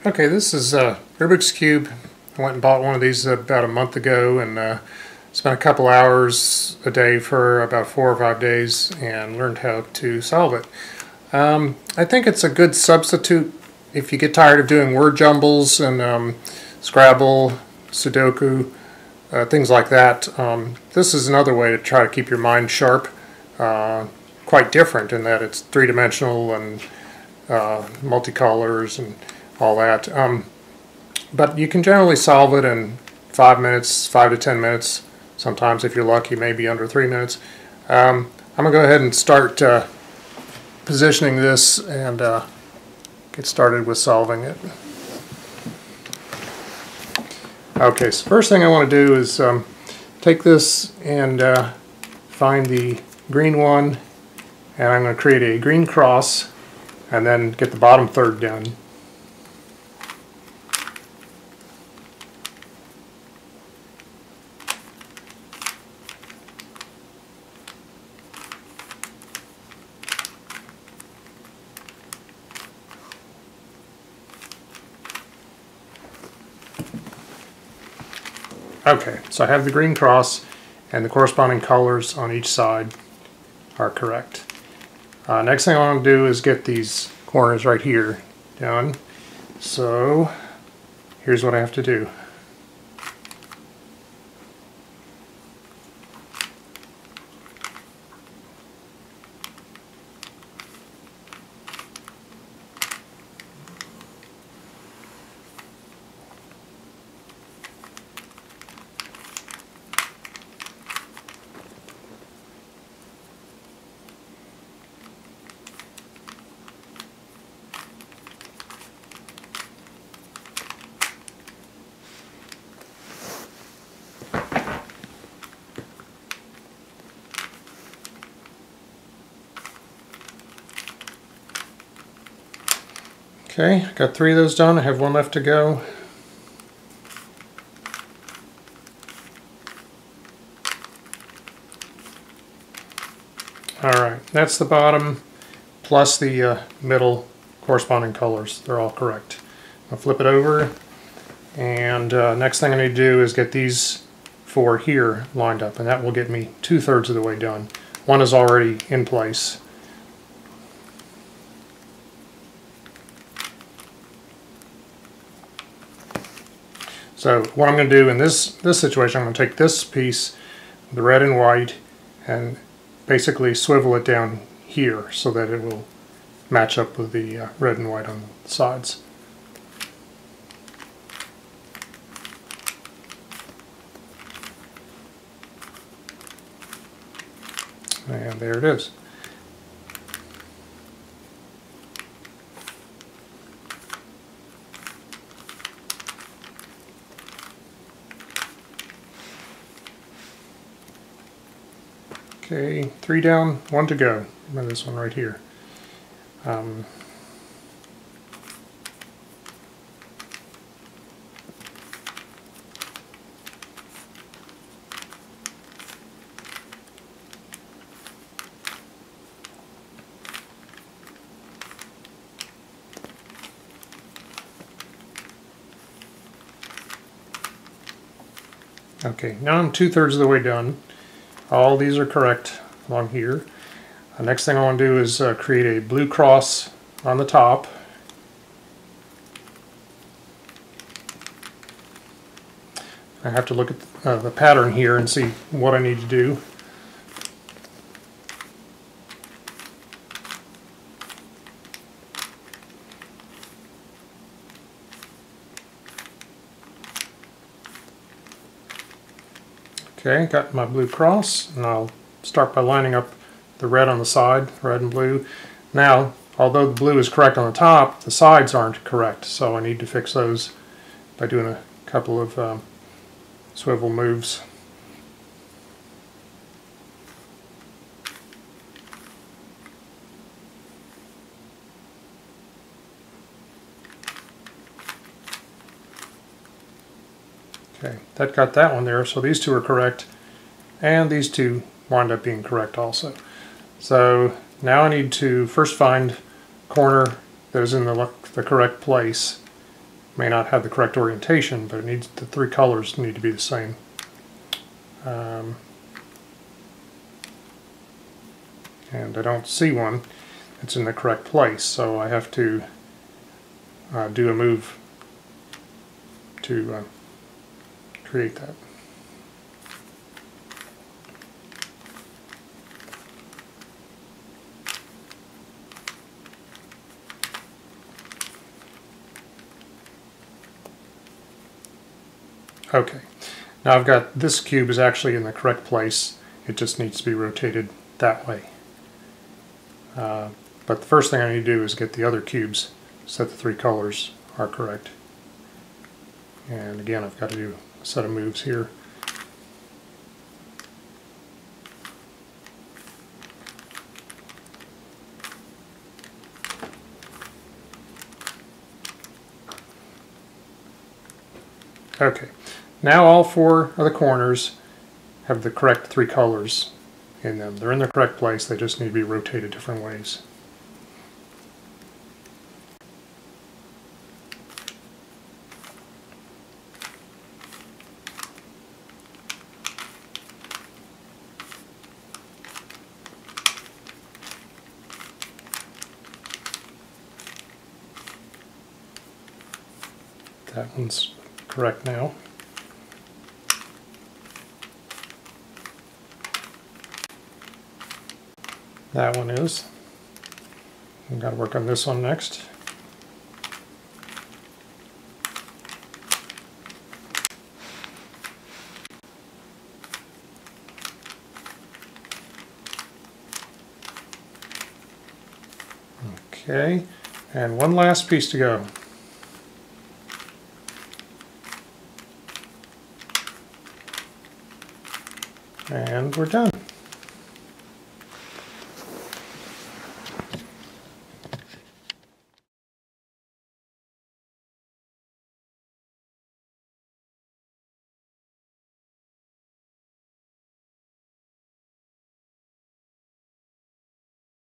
Okay, this is Rubik's Cube. I went and bought one of these about a month ago and spent a couple hours a day for about 4 or 5 days and learned how to solve it. I think it's a good substitute if you get tired of doing word jumbles and Scrabble, Sudoku, things like that. This is another way to try to keep your mind sharp. Quite different in that it's three-dimensional and multicolors and all that. But you can generally solve it in 5 minutes, 5 to 10 minutes. Sometimes, if you're lucky, maybe under 3 minutes. I'm going to go ahead and start positioning this and get started with solving it. Okay, so first thing I want to do is take this and find the green one, and I'm going to create a green cross and then get the bottom third done. Okay, so I have the green cross and the corresponding colors on each side are correct. Next thing I want to do is get these corners right here done. So here's what I have to do. Okay, got 3 of those done. I have 1 left to go. Alright, that's the bottom plus the middle corresponding colors. They're all correct. I'll flip it over, and next thing I need to do is get these 4 here lined up, and that will get me 2/3 of the way done. One is already in place. So what I'm going to do in this situation, I'm going to take this piece, the red and white, and basically swivel it down here so that it will match up with the red and white on the sides. And there it is. Okay, 3 down, 1 to go. And this one right here. Okay, now I'm 2/3 of the way done. All these are correct along here. The next thing I want to do is create a blue cross on the top. I have to look at the pattern here and see what I need to do. Okay, got my blue cross, and I'll start by lining up the red on the side, red and blue. Now, although the blue is correct on the top, the sides aren't correct, so I need to fix those by doing a couple of swivel moves. Okay, that got that one there, so these 2 are correct, and these 2 wind up being correct also. So now I need to first find a corner that is in the correct place, May not have the correct orientation, but it needs, the three colors need to be the same. And I don't see one that's in the correct place, so I have to do a move to create that. Okay, now I've got this cube is actually in the correct place. It just needs to be rotated that way. But the first thing I need to do is get the other cubes so that the three colors are correct. And again, I've got to do a set of moves here. Okay, now all four of the corners have the correct three colors in them. They're in the correct place, they just need to be rotated different ways. That one's correct now. That one is. We've got to work on this one next. Okay, and one last piece to go. And we're done.